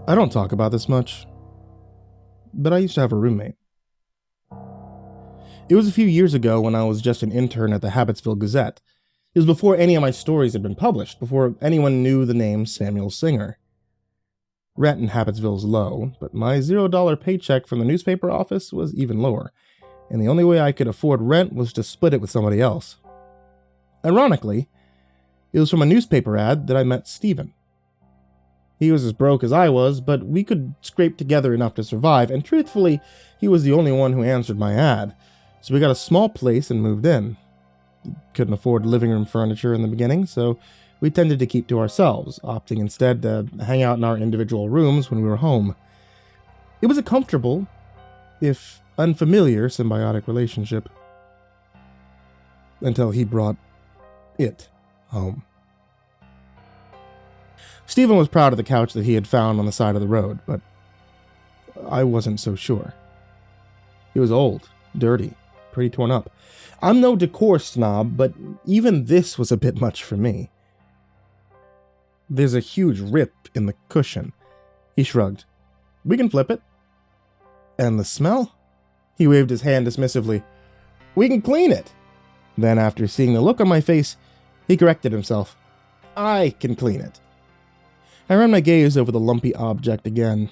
I don't talk about this much, but I used to have a roommate. It was a few years ago when I was just an intern at the Habitsville Gazette. It was before any of my stories had been published, before anyone knew the name Samuel Singer. Rent in Habitsville is low, but my $0 paycheck from the newspaper office was even lower, and the only way I could afford rent was to split it with somebody else. Ironically, it was from a newspaper ad that I met Steven. He was as broke as I was, but we could scrape together enough to survive, and truthfully, he was the only one who answered my ad, so we got a small place and moved in. Couldn't afford living room furniture in the beginning, so we tended to keep to ourselves, opting instead to hang out in our individual rooms when we were home. It was a comfortable, if unfamiliar, symbiotic relationship. Until he brought it home. Steven was proud of the couch that he had found on the side of the road, but I wasn't so sure. It was old, dirty, pretty torn up. I'm no decor snob, but even this was a bit much for me. There's a huge rip in the cushion. He shrugged. We can flip it. And the smell? He waved his hand dismissively. We can clean it. Then, after seeing the look on my face, he corrected himself. I can clean it. I ran my gaze over the lumpy object again.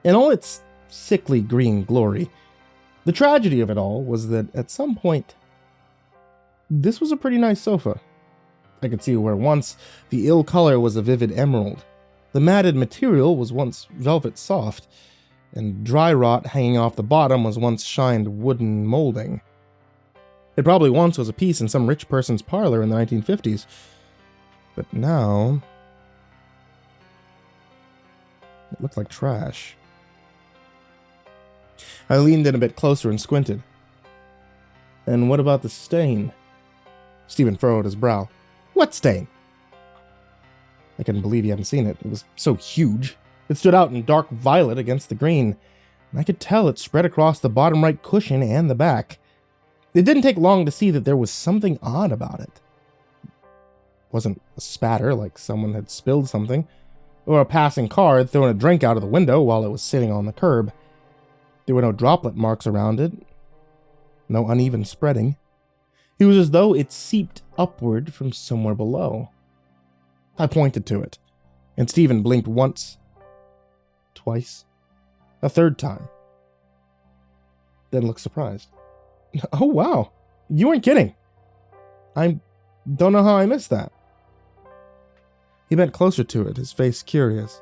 In all its sickly green glory, the tragedy of it all was that at some point, this was a pretty nice sofa. I could see where once the ill color was a vivid emerald. The matted material was once velvet soft, and dry rot hanging off the bottom was once shined wooden molding. It probably once was a piece in some rich person's parlor in the 1950s. But now, it looked like trash. I leaned in a bit closer and squinted. And what about the stain? Steven furrowed his brow. What stain? I couldn't believe he hadn't seen it. It was so huge. It stood out in dark violet against the green, and I could tell it spread across the bottom right cushion and the back. It didn't take long to see that there was something odd about it. It wasn't a spatter like someone had spilled something, or a passing car had thrown a drink out of the window while it was sitting on the curb. There were no droplet marks around it, no uneven spreading. It was as though it seeped upward from somewhere below. I pointed to it, and Steven blinked once, twice, a third time, then looked surprised. Oh wow, you weren't kidding. I don't know how I missed that. He bent closer to it, his face curious.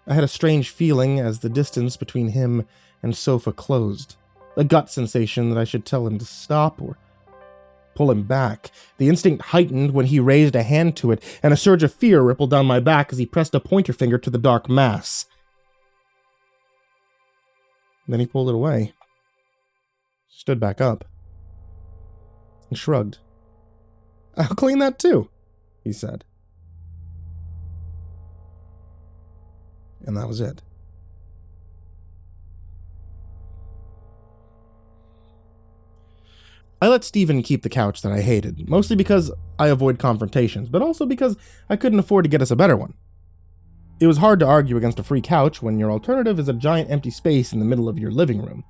I had a strange feeling as the distance between him and sofa closed, a gut sensation that I should tell him to stop or pull him back. The instinct heightened when he raised a hand to it, and a surge of fear rippled down my back as he pressed a pointer finger to the dark mass. Then he pulled it away, stood back up, and shrugged. I'll clean that too, he said. And that was it. I let Steven keep the couch that I hated, mostly because I avoid confrontations, but also because I couldn't afford to get us a better one. It was hard to argue against a free couch when your alternative is a giant empty space in the middle of your living room.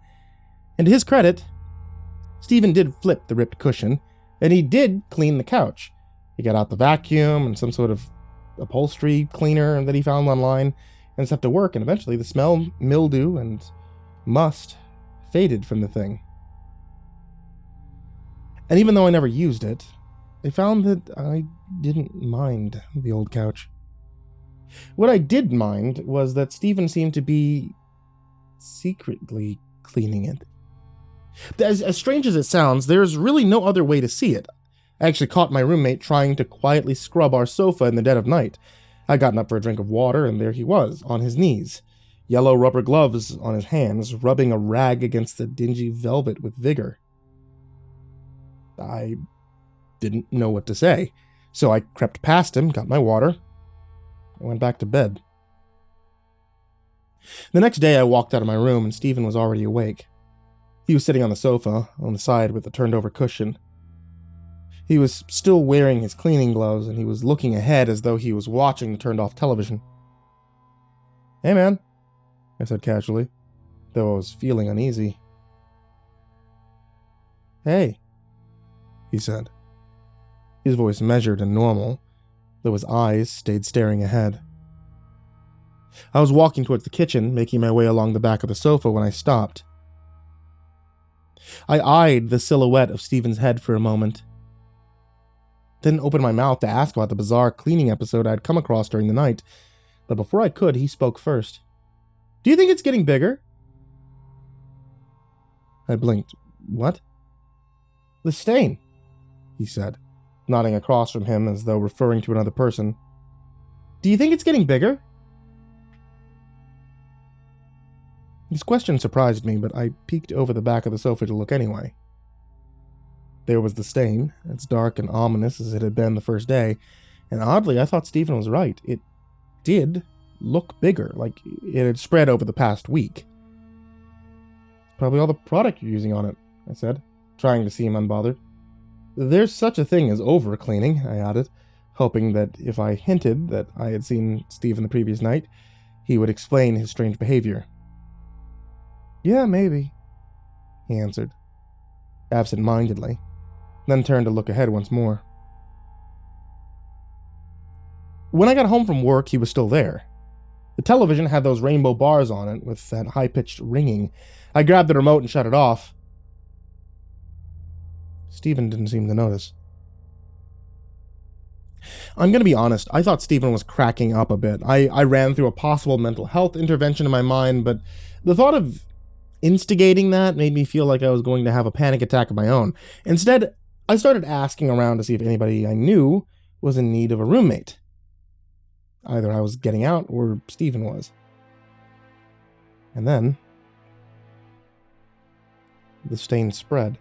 And to his credit, Steven did flip the ripped cushion, and he did clean the couch. He got out the vacuum and some sort of upholstery cleaner that he found online, and set to work, and eventually the smell, mildew, and must faded from the thing. And even though I never used it, I found that I didn't mind the old couch. What I did mind was that Steven seemed to be secretly cleaning it. As strange as it sounds, there's really no other way to see it. I actually caught my roommate trying to quietly scrub our sofa in the dead of night. I'd gotten up for a drink of water, and there he was, on his knees, yellow rubber gloves on his hands, rubbing a rag against the dingy velvet with vigor. I didn't know what to say, so I crept past him, got my water, and went back to bed. The next day I walked out of my room, and Steven was already awake. He was sitting on the sofa, on the side with the turned-over cushion. He was still wearing his cleaning gloves, and he was looking ahead as though he was watching the turned-off television. Hey, man, I said casually, though I was feeling uneasy. Hey, he said, his voice measured and normal, though his eyes stayed staring ahead. I was walking towards the kitchen, making my way along the back of the sofa when I stopped. I eyed the silhouette of Steven's head for a moment, then opened my mouth to ask about the bizarre cleaning episode I had come across during the night, but before I could, he spoke first. Do you think it's getting bigger? I blinked. What? The stain, he said, nodding across from him as though referring to another person. Do you think it's getting bigger? His question surprised me, but I peeked over the back of the sofa to look anyway. There was the stain, as dark and ominous as it had been the first day, and oddly, I thought Stephen was right. It did look bigger, like it had spread over the past week. Probably all the product you're using on it, I said, trying to seem unbothered. There's such a thing as over-cleaning, I added, hoping that if I hinted that I had seen Stephen the previous night, he would explain his strange behavior. Yeah, maybe, he answered, absent-mindedly, then turned to look ahead once more. When I got home from work, he was still there. The television had those rainbow bars on it with that high-pitched ringing. I grabbed the remote and shut it off. Stephen didn't seem to notice. I'm going to be honest, I thought Stephen was cracking up a bit. I ran through a possible mental health intervention in my mind, but the thought of instigating that made me feel like I was going to have a panic attack of my own. Instead, I started asking around to see if anybody I knew was in need of a roommate. Either I was getting out or Stephen was. And then the stain spread.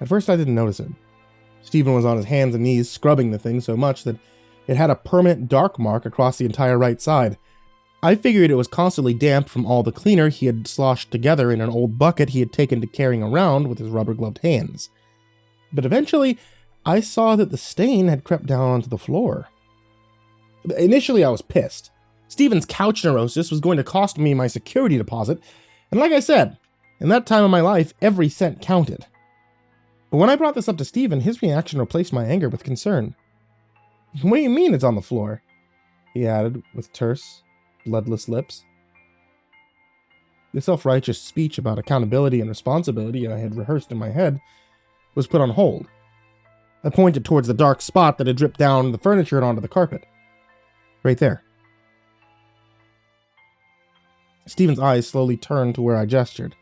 At first I didn't notice it. Stephen was on his hands and knees scrubbing the thing so much that it had a permanent dark mark across the entire right side. I figured it was constantly damp from all the cleaner he had sloshed together in an old bucket he had taken to carrying around with his rubber-gloved hands. But eventually, I saw that the stain had crept down onto the floor. Initially, I was pissed. Stephen's couch neurosis was going to cost me my security deposit, and like I said, in that time of my life, every cent counted. But when I brought this up to Stephen, his reaction replaced my anger with concern. What do you mean it's on the floor? He added, with terse, bloodless lips. The self-righteous speech about accountability and responsibility I had rehearsed in my head was put on hold. I pointed towards the dark spot that had dripped down the furniture and onto the carpet. Right there. Stephen's eyes slowly turned to where I gestured.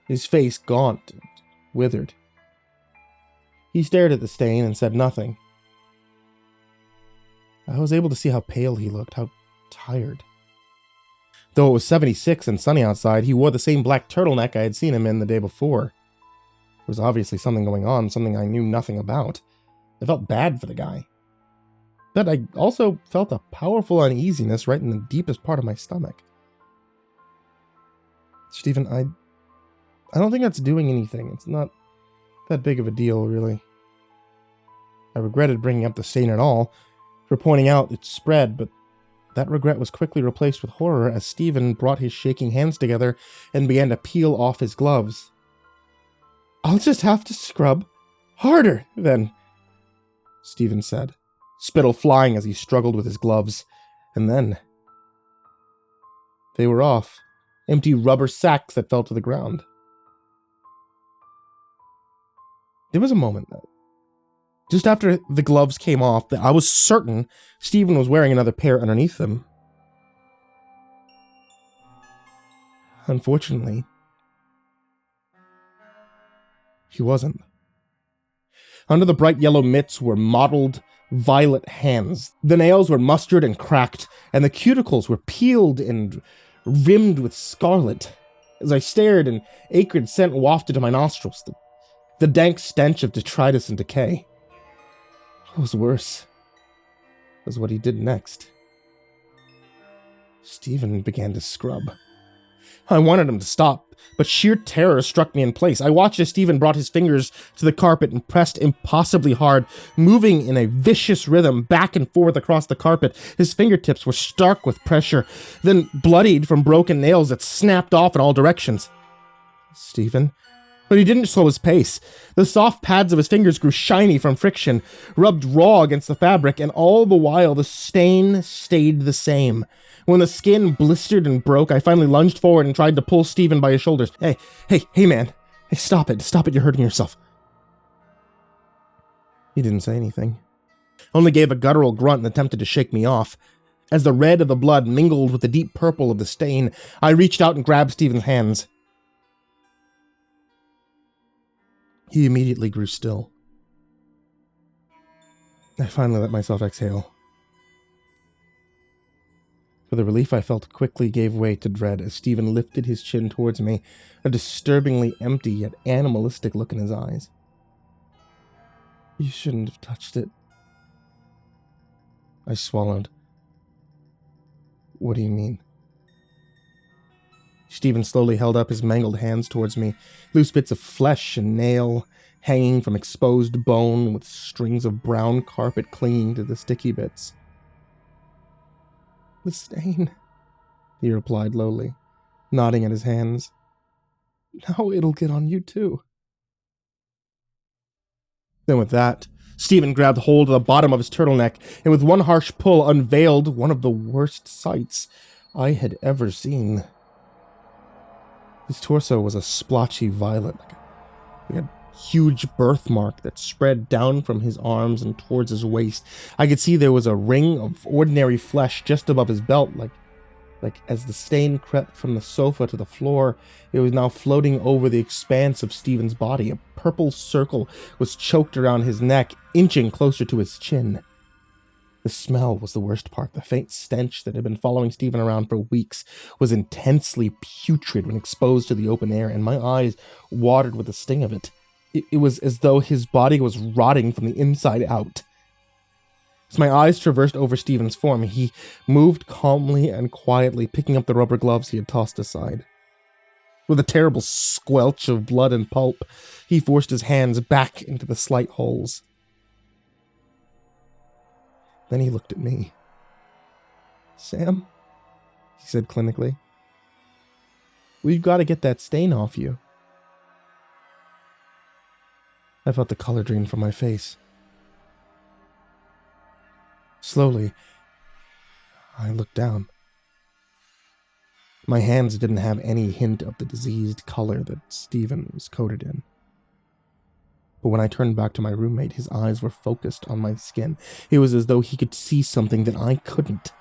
His face gaunt and withered. He stared at the stain and said nothing. I was able to see how pale he looked, how tired. Though it was 76 and sunny outside, he wore the same black turtleneck I had seen him in the day before. There was obviously something going on, something I knew nothing about. I felt bad for the guy. But I also felt a powerful uneasiness right in the deepest part of my stomach. Stephen, I don't think that's doing anything. It's not that big of a deal, really. I regretted bringing up the stain at all, for pointing out its spread, but that regret was quickly replaced with horror as Stephen brought his shaking hands together and began to peel off his gloves. I'll just have to scrub harder, then, Stephen said, spittle flying as he struggled with his gloves. And then they were off, empty rubber sacks that fell to the ground. There was a moment, just after the gloves came off, that I was certain Stephen was wearing another pair underneath them. Unfortunately, he wasn't. Under the bright yellow mitts were mottled violet hands. The nails were mustard and cracked, and the cuticles were peeled and rimmed with scarlet. As I stared, an acrid scent wafted to my nostrils, the dank stench of detritus and decay. What was worse was what he did next. Stephen began to scrub. I wanted him to stop, but sheer terror struck me in place. I watched as Stephen brought his fingers to the carpet and pressed impossibly hard, moving in a vicious rhythm back and forth across the carpet. His fingertips were stark with pressure, then bloodied from broken nails that snapped off in all directions. Stephen? But he didn't slow his pace. The soft pads of his fingers grew shiny from friction, rubbed raw against the fabric, and all the while the stain stayed the same. When the skin blistered and broke, I finally lunged forward and tried to pull Stephen by his shoulders. Hey, man. Hey, stop it, you're hurting yourself. He didn't say anything. Only gave a guttural grunt and attempted to shake me off. As the red of the blood mingled with the deep purple of the stain, I reached out and grabbed Stephen's hands. He immediately grew still. I finally let myself exhale. For the relief I felt quickly gave way to dread as Stephen lifted his chin towards me, a disturbingly empty yet animalistic look in his eyes. You shouldn't have touched it. I swallowed. What do you mean? Stephen slowly held up his mangled hands towards me, loose bits of flesh and nail hanging from exposed bone with strings of brown carpet clinging to the sticky bits. The stain, he replied lowly, nodding at his hands. Now it'll get on you too. Then with that, Stephen grabbed hold of the bottom of his turtleneck and with one harsh pull unveiled one of the worst sights I had ever seen. His torso was a splotchy violet, like a huge birthmark that spread down from his arms and towards his waist. I could see there was a ring of ordinary flesh just above his belt, like as the stain crept from the sofa to the floor, it was now floating over the expanse of Stephen's body. A purple circle was choked around his neck, inching closer to his chin. The smell was the worst part. The faint stench that had been following Stephen around for weeks was intensely putrid when exposed to the open air, and my eyes watered with the sting of it. It was as though his body was rotting from the inside out. As my eyes traversed over Stephen's form, he moved calmly and quietly, picking up the rubber gloves he had tossed aside. With a terrible squelch of blood and pulp, he forced his hands back into the slight holes. Then he looked at me. Sam, he said clinically, we've got to get that stain off you. I felt the color drain from my face. Slowly, I looked down. My hands didn't have any hint of the diseased color that Stephen was coated in. But when I turned back to my roommate, his eyes were focused on my skin. It was as though he could see something that I couldn't.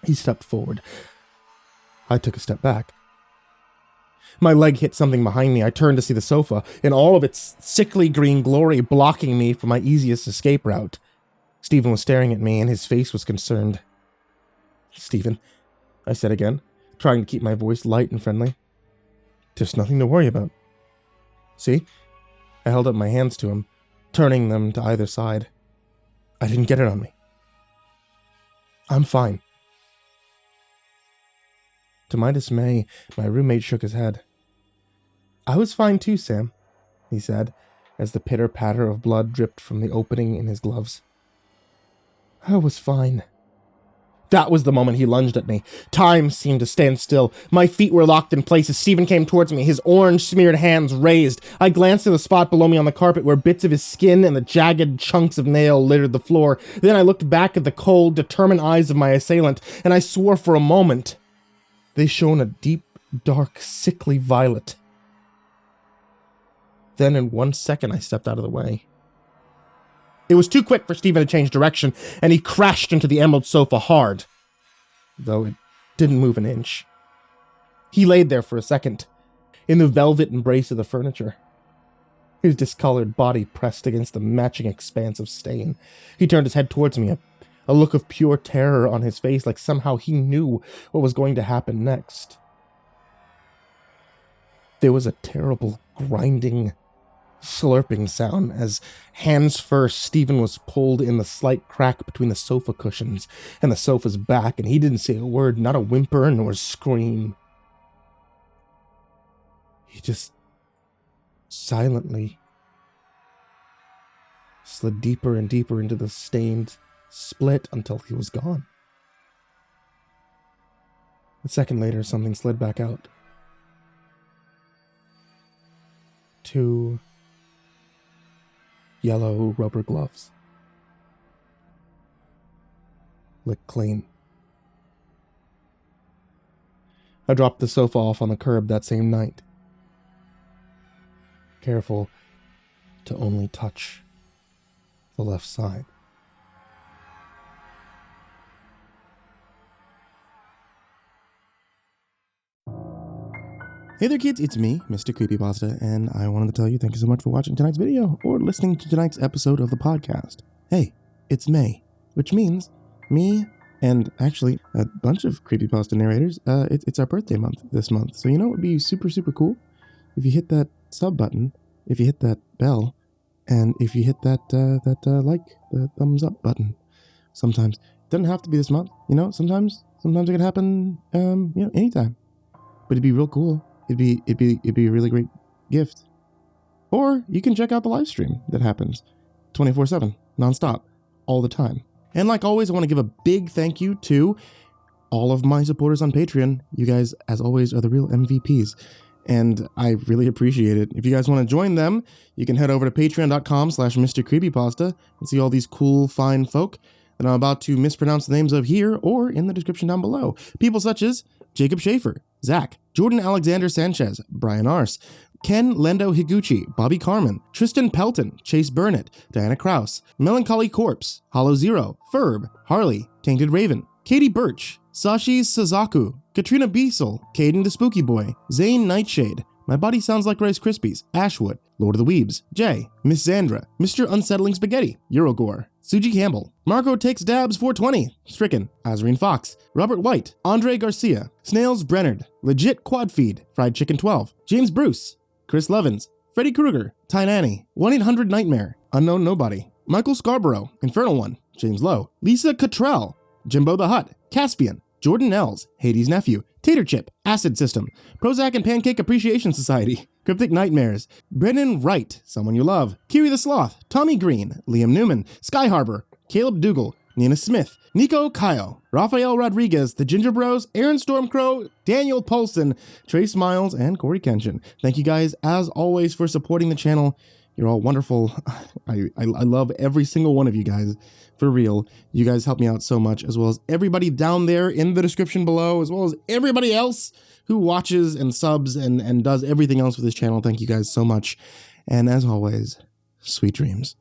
He stepped forward. I took a step back. My leg hit something behind me. I turned to see the sofa, in all of its sickly green glory, blocking me from my easiest escape route. Stephen was staring at me, and his face was concerned. Stephen, I said again, trying to keep my voice light and friendly. There's nothing to worry about. See? I held up my hands to him, turning them to either side. I didn't get it on me. I'm fine. To my dismay, my roommate shook his head. I was fine too, Sam, he said, as the pitter-patter of blood dripped from the opening in his gloves. I was fine. That was the moment he lunged at me. Time seemed to stand still. My feet were locked in place as Stephen came towards me, his orange-smeared hands raised. I glanced at the spot below me on the carpet where bits of his skin and the jagged chunks of nail littered the floor. Then I looked back at the cold, determined eyes of my assailant, and I swore for a moment they shone a deep, dark, sickly violet. Then in 1 second I stepped out of the way. It was too quick for Stephen to change direction, and he crashed into the emerald sofa hard, though it didn't move an inch. He laid there for a second, in the velvet embrace of the furniture, his discolored body pressed against the matching expanse of stain. He turned his head towards me, a look of pure terror on his face, like somehow he knew what was going to happen next. There was a terrible grinding slurping sound as, hands first, Stephen was pulled in the slight crack between the sofa cushions and the sofa's back, and he didn't say a word, not a whimper nor a scream. He just silently slid deeper and deeper into the stained split until he was gone. A second later, something slid back out. 2 yellow rubber gloves. Licked clean. I dropped the sofa off on the curb that same night. Careful to only touch the left side. Hey there kids, it's me, MrCreepyPasta, and I wanted to tell you thank you so much for watching tonight's video or listening to tonight's episode of the podcast. Hey, it's May, which means me and actually a bunch of Creepypasta narrators, it's our birthday month this month. So you know what would be super, super cool? If you hit that sub button, if you hit that bell, and if you hit that the thumbs up button. Sometimes. It doesn't have to be this month, you know, sometimes it can happen, anytime. But it'd be real cool. It'd be a really great gift. Or you can check out the live stream that happens 24/7, nonstop, all the time. And like always, I want to give a big thank you to all of my supporters on Patreon. You guys, as always, are the real MVPs. And I really appreciate it. If you guys want to join them, you can head over to patreon.com/MrCreepyPasta and see all these cool, fine folk that I'm about to mispronounce the names of here or in the description down below. People such as Jacob Shaffer, Zach, Jordan Alexander Sanchez, Brian Arce, Ken Lando Higuchi, Bobby Karman, Tristain Pelton, Chase Burnett, Diana Kraus, Melancholy Corpse, Hollow Zero, Ferb, Harley, Tainted Raven, Katie Birch, Sashi Suzaku, Katrina Beisel, Kayden the Spooky Boy, Zane Nightshade, MyBodySoundsLikeRiceKrispys, AshWood, Lord of the Weebs, Jay, Miss Xandra, MrUnsettlingSpaghetti, Eurogore, Tsuji Campbell, Marco Takes Dabs 420, Stricken, Azurine Fox, Robert White, Andre Garcia, Snails Brennard, Legit Quad Feed, Fried Chicken 12, James Bruce, Chris Levins, Freddy Krueger, Tynanny, 1-800-Nightmare, Unknown Nobody, Michael Scarborough, Infernal One, James Lowe, Lisa Cottrell, Jimbo the Hutt, Caspian, Jordan Ells, Hades' Nephew, Tater Chip, Acid System, Prozac and Pancake Appreciation Society, Cryptic Nightmares, Brennan Wright, Someone You Love, Kiri the Sloth, Tommy Green, Liam Newman, Sky Harbor, Caleb Dougal, Nina Smith, Nico Kyle, Rafael Rodriguez, The Ginger Bros, Aaron Stormcrow, Daniel Paulson, Trace Miles, and Corey Kenshin. Thank you guys, as always, for supporting the channel. You're all wonderful. I love every single one of you guys. For real. You guys help me out so much, as well as everybody down there in the description below, as well as everybody else who watches and subs and does everything else with this channel. Thank you guys so much. And as always, sweet dreams.